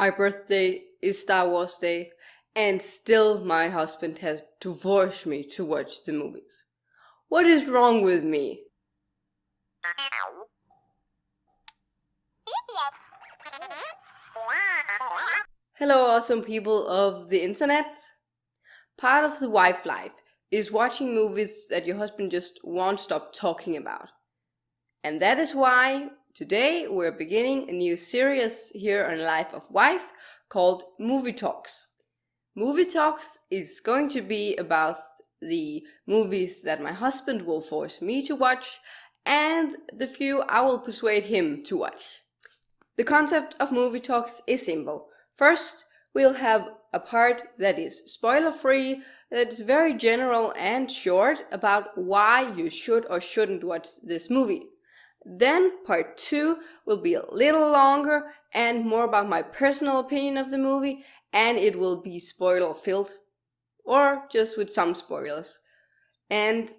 My birthday is Star Wars Day, and still my husband has to force me to watch the movies. What is wrong with me? Hello, awesome people of the internet. Part of the wife life is watching movies that your husband just won't stop talking about. And that is why today we're beginning a new series here on Life of Wife called Movietalks. Movietalks is going to be about the movies that my husband will force me to watch and the few I will persuade him to watch. The concept of Movietalks is simple. First, we'll have a part that is spoiler-free, that's very general and short about why you should or shouldn't watch this movie. Then part 2 will be a little longer and more about my personal opinion of the movie, and it will be spoiler-filled, or just with some spoilers. And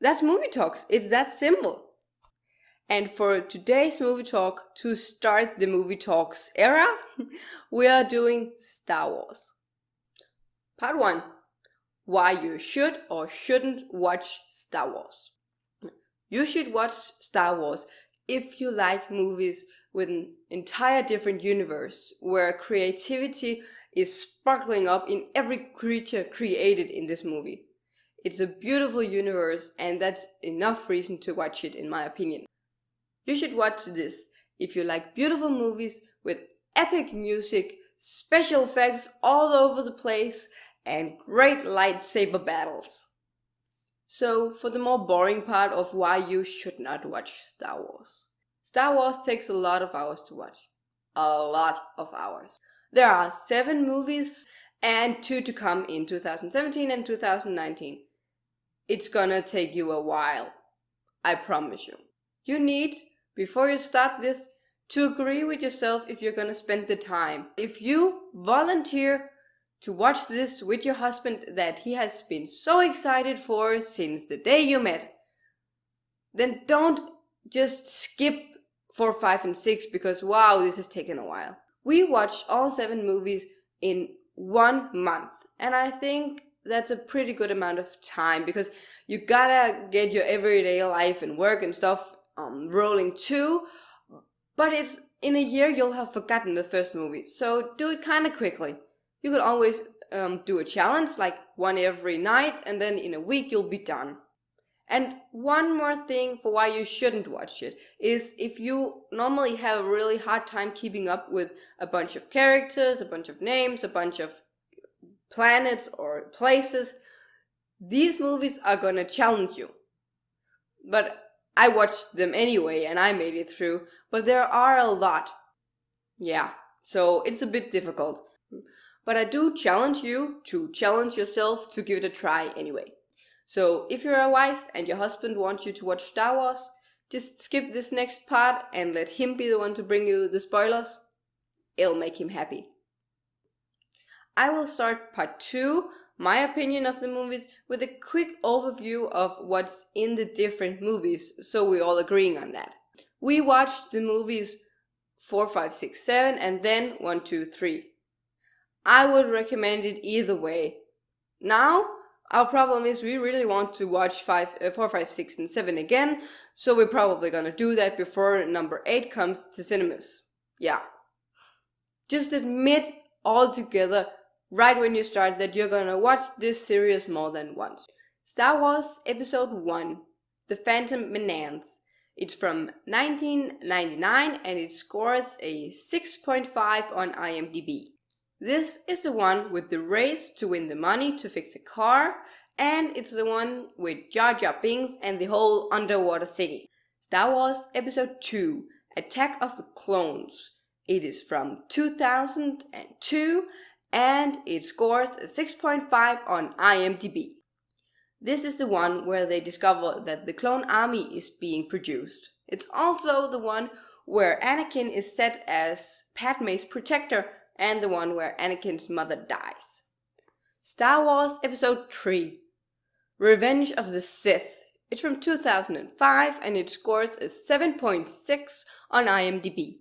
that's Movietalks. It's that simple. And for today's movie talk, to start the movie talks era, we are doing Star Wars. Part 1. Why you should or shouldn't watch Star Wars. You should watch Star Wars if you like movies with an entire different universe, where creativity is sparkling up in every creature created in this movie. It's a beautiful universe, and that's enough reason to watch it, in my opinion. You should watch this if you like beautiful movies with epic music, special effects all over the place, and great lightsaber battles. So, for the more boring part of why you should not watch Star Wars. Star Wars takes a lot of hours to watch. A lot of hours. There are 7 movies and 2 to come in 2017 and 2019. It's gonna take you a while. I promise you. You need, before you start this, to agree with yourself if you're gonna spend the time. If you volunteer to watch this with your husband that he has been so excited for since the day you met, then don't just skip 4, 5, and 6 because wow, this has taken a while. We watched all 7 movies in 1 month, and I think that's a pretty good amount of time because you gotta get your everyday life and work and stuff rolling too, but it's in a year you'll have forgotten the first movie, so do it kind of quickly. You could always do a challenge, like one every night, and then in a week you'll be done. And one more thing for why you shouldn't watch it is if you normally have a really hard time keeping up with a bunch of characters, a bunch of names, a bunch of planets or places, these movies are gonna challenge you. But I watched them anyway and I made it through, but there are a lot. Yeah, so it's a bit difficult. But I do challenge you to challenge yourself to give it a try anyway. So if you're a wife and your husband wants you to watch Star Wars, just skip this next part and let him be the one to bring you the spoilers. It'll make him happy. I will start part 2, my opinion of the movies, with a quick overview of what's in the different movies, so we're all agreeing on that. We watched the movies 4, 5, 6, 7, and then 1, 2, 3. I would recommend it either way. Now, our problem is we really want to watch 4, 5, 6, and 7 again, so we're probably gonna do that before number 8 comes to cinemas. Yeah. Just admit altogether, right when you start, that you're gonna watch this series more than once. Star Wars Episode 1, The Phantom Menace. It's from 1999 and it scores a 6.5 on IMDb. This is the one with the race to win the money to fix a car, and it's the one with Jar Jar Binks and the whole underwater city. Star Wars Episode 2, Attack of the Clones. It is from 2002 and it scores a 6.5 on IMDb. This is the one where they discover that the clone army is being produced. It's also the one where Anakin is set as Padme's protector and the one where Anakin's mother dies. Star Wars Episode 3, Revenge of the Sith. It's from 2005 and it scores a 7.6 on IMDb.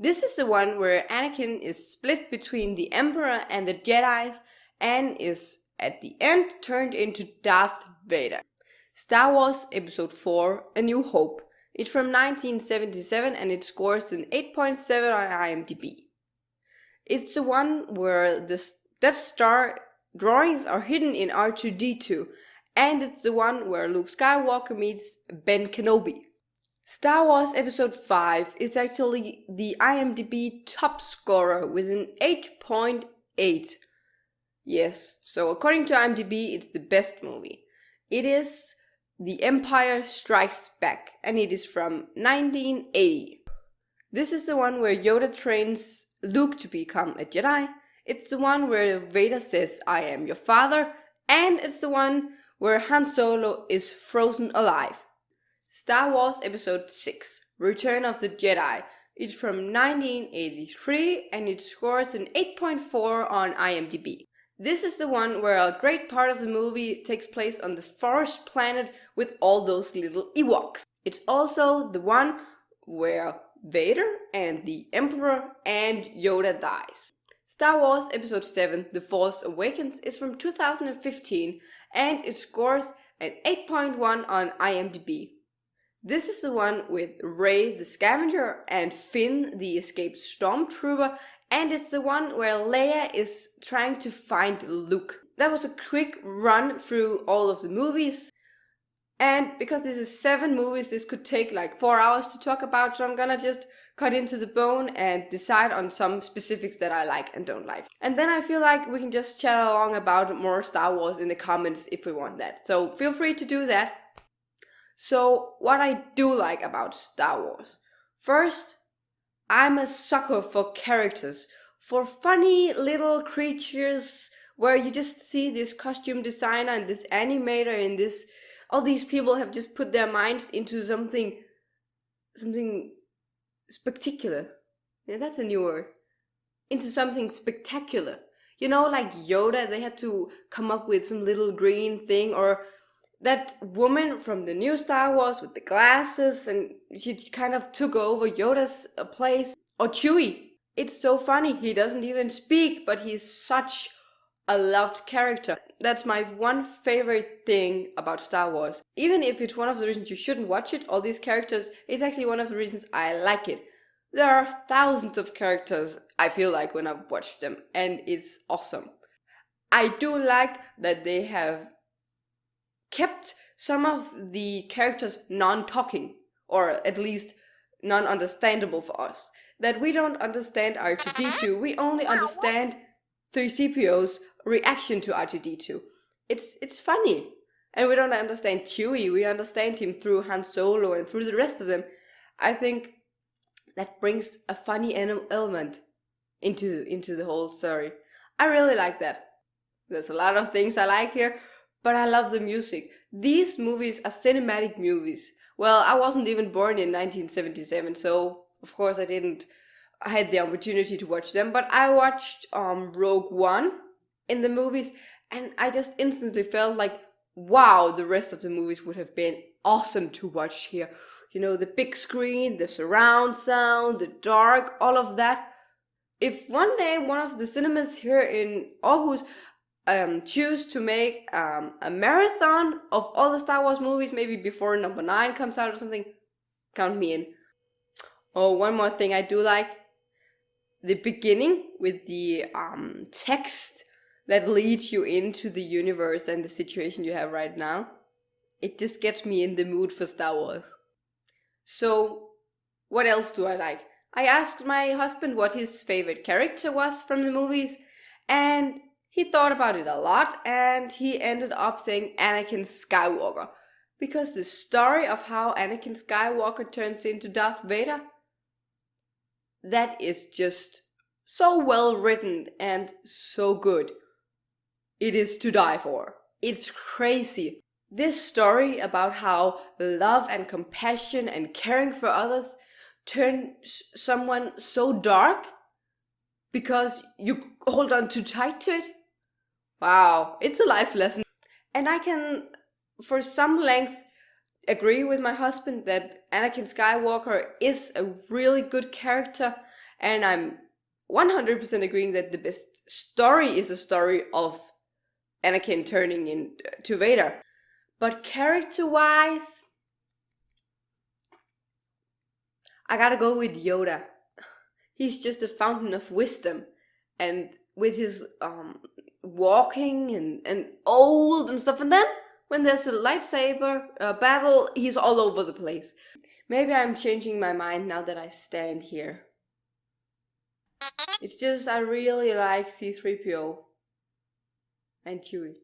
This is the one where Anakin is split between the Emperor and the Jedis and is at the end turned into Darth Vader. Star Wars Episode 4 A New Hope. It's from 1977 and it scores an 8.7 on IMDb. It's the one where the Death Star drawings are hidden in R2-D2, and it's the one where Luke Skywalker meets Ben Kenobi. Star Wars Episode 5 is actually the IMDb top scorer with an 8.8. Yes, so according to IMDb, it's the best movie. It is The Empire Strikes Back, and it is from 1980. This is the one where Yoda trains Luke to become a Jedi. It's the one where Vader says, "I am your father," and it's the one where Han Solo is frozen alive. Star Wars Episode 6, Return of the Jedi. It's from 1983 and it scores an 8.4 on IMDb. This is the one where a great part of the movie takes place on the forest planet with all those little Ewoks. It's also the one where Vader and the Emperor and Yoda dies. Star Wars Episode 7, The Force Awakens is from 2015 and it scores an 8.1 on IMDb. This is the one with Rey the Scavenger and Finn the escaped stormtrooper, and it's the one where Leia is trying to find Luke. That was a quick run through all of the movies, and because this is 7 movies, this could take like 4 hours to talk about, so I'm gonna just cut into the bone and decide on some specifics that I like and don't like. And then I feel like we can just chat along about more Star Wars in the comments if we want that. So feel free to do that. So what I do like about Star Wars. First, I'm a sucker for characters, for funny little creatures where you just see this costume designer and this animator and this, all these people have just put their minds into something spectacular. Yeah, that's a new word. Into something spectacular. You know, like Yoda, they had to come up with some little green thing, or that woman from the new Star Wars with the glasses, and she kind of took over Yoda's place. Or Chewie. It's so funny. He doesn't even speak, but he's such a loved character. That's my one favorite thing about Star Wars. Even if it's one of the reasons you shouldn't watch it, all these characters, it's actually one of the reasons I like it. There are thousands of characters, I feel like, when I've watched them, and it's awesome. I do like that they have kept some of the characters non-talking, or at least non-understandable for us. That we don't understand R2-D2, we only understand 3CPO's reaction to R2-D2. It's funny. And we don't understand Chewie, we understand him through Han Solo and through the rest of them. I think that brings a funny element into the whole story. I really like that. There's a lot of things I like here, but I love the music. These movies are cinematic movies. Well, I wasn't even born in 1977, so of course I had the opportunity to watch them, but I watched Rogue One in the movies, and I just instantly felt like, wow, the rest of the movies would have been awesome to watch here. You know, the big screen, the surround sound, the dark, all of that. If one day one of the cinemas here in Aarhus choose to make a marathon of all the Star Wars movies, maybe before number 9 comes out or something, count me in. Oh, one more thing I do like. The beginning with the text that leads you into the universe and the situation you have right now. It just gets me in the mood for Star Wars. So, what else do I like? I asked my husband what his favorite character was from the movies, and he thought about it a lot, and he ended up saying Anakin Skywalker. Because the story of how Anakin Skywalker turns into Darth Vader, that is just so well written and so good. It is to die for. It's crazy. This story about how love and compassion and caring for others turn someone so dark because you hold on too tight to it. Wow, it's a life lesson. And I can, for some length, agree with my husband that Anakin Skywalker is a really good character, And I'm 100% agreeing that the best story is a story of Anakin turning into Vader. But character-wise, I gotta go with Yoda. He's just a fountain of wisdom. And with his walking and old and stuff. And then when there's a lightsaber battle, he's all over the place. Maybe I'm changing my mind now that I stand here. It's just I really like C-3PO and Chewie.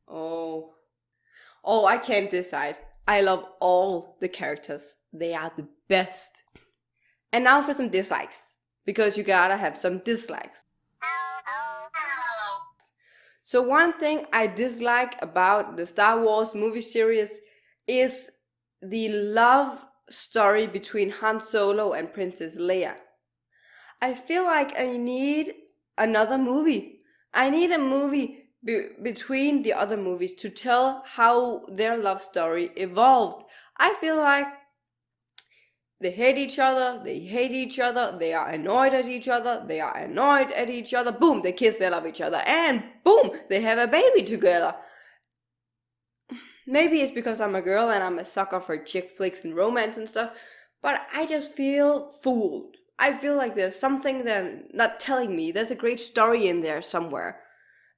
Oh, I can't decide. I love all the characters. They are the best. And now for some dislikes, because you gotta have some dislikes. So one thing I dislike about the Star Wars movie series is the love story between Han Solo and Princess Leia. I feel like I need another movie. I need a movie between the other movies to tell how their love story evolved. I feel like they hate each other, they are annoyed at each other, they are annoyed at each other, boom, they kiss, they love each other, and boom, they have a baby together. Maybe it's because I'm a girl and I'm a sucker for chick flicks and romance and stuff, but I just feel fooled. I feel like there's something they're not telling me. There's a great story in there somewhere.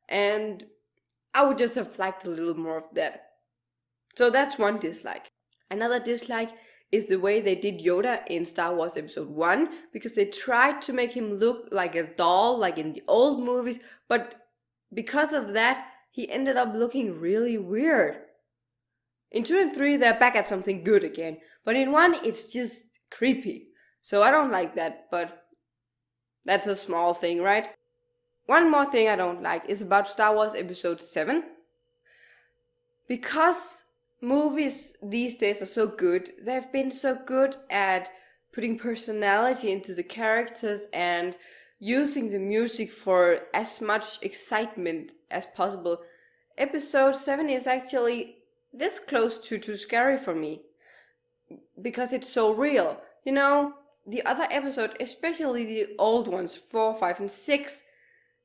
And I would just have liked a little more of that. So that's one dislike. Another dislike is the way they did Yoda in Star Wars Episode 1, because they tried to make him look like a doll, like in the old movies, but because of that, he ended up looking really weird. In 2 and 3, they're back at something good again, but in 1, it's just creepy. So I don't like that, but that's a small thing, right? One more thing I don't like is about Star Wars Episode 7. Because movies these days are so good, they've been so good at putting personality into the characters and using the music for as much excitement as possible. Episode 7 is actually this close to too scary for me, because it's so real. You know, the other episode, especially the old ones, 4, 5, and 6,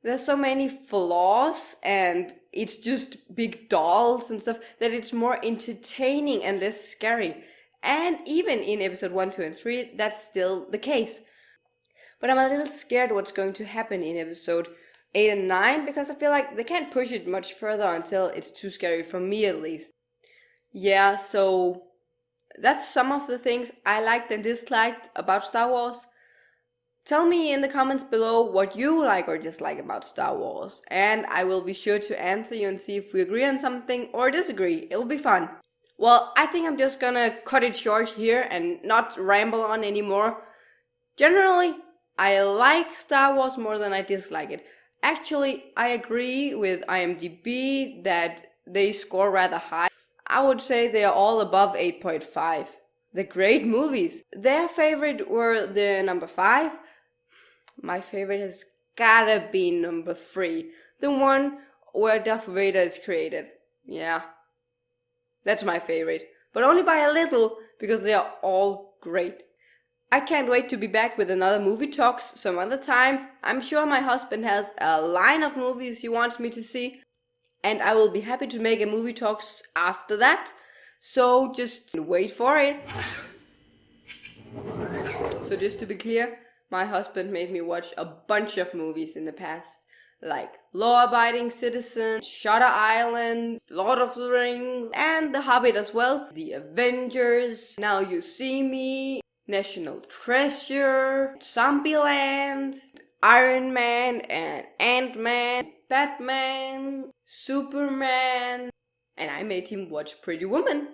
there's so many flaws and it's just big dolls and stuff that it's more entertaining and less scary. And even in episode 1, 2, and 3, that's still the case. But I'm a little scared what's going to happen in episode 8 and 9, because I feel like they can't push it much further until it's too scary for me at least. Yeah, so that's some of the things I liked and disliked about Star Wars. Tell me in the comments below what you like or dislike about Star Wars, and I will be sure to answer you and see if we agree on something or disagree. It'll be fun. Well, I think I'm just gonna cut it short here and not ramble on anymore. Generally, I like Star Wars more than I dislike it. Actually, I agree with IMDb that they score rather high. I would say they are all above 8.5. They're great movies. Their favorite were the number 5. My favorite has gotta be number 3. The one where Darth Vader is created. Yeah. That's my favorite. But only by a little, because they are all great. I can't wait to be back with another movie talks some other time. I'm sure my husband has a line of movies he wants me to see, and I will be happy to make a movie talks after that. So just wait for it. So just to be clear, my husband made me watch a bunch of movies in the past, like Law Abiding Citizen, Shutter Island, Lord of the Rings, and The Hobbit as well, The Avengers, Now You See Me, National Treasure, Zombieland, Iron Man and Ant-Man, Batman, Superman, and I made him watch Pretty Woman.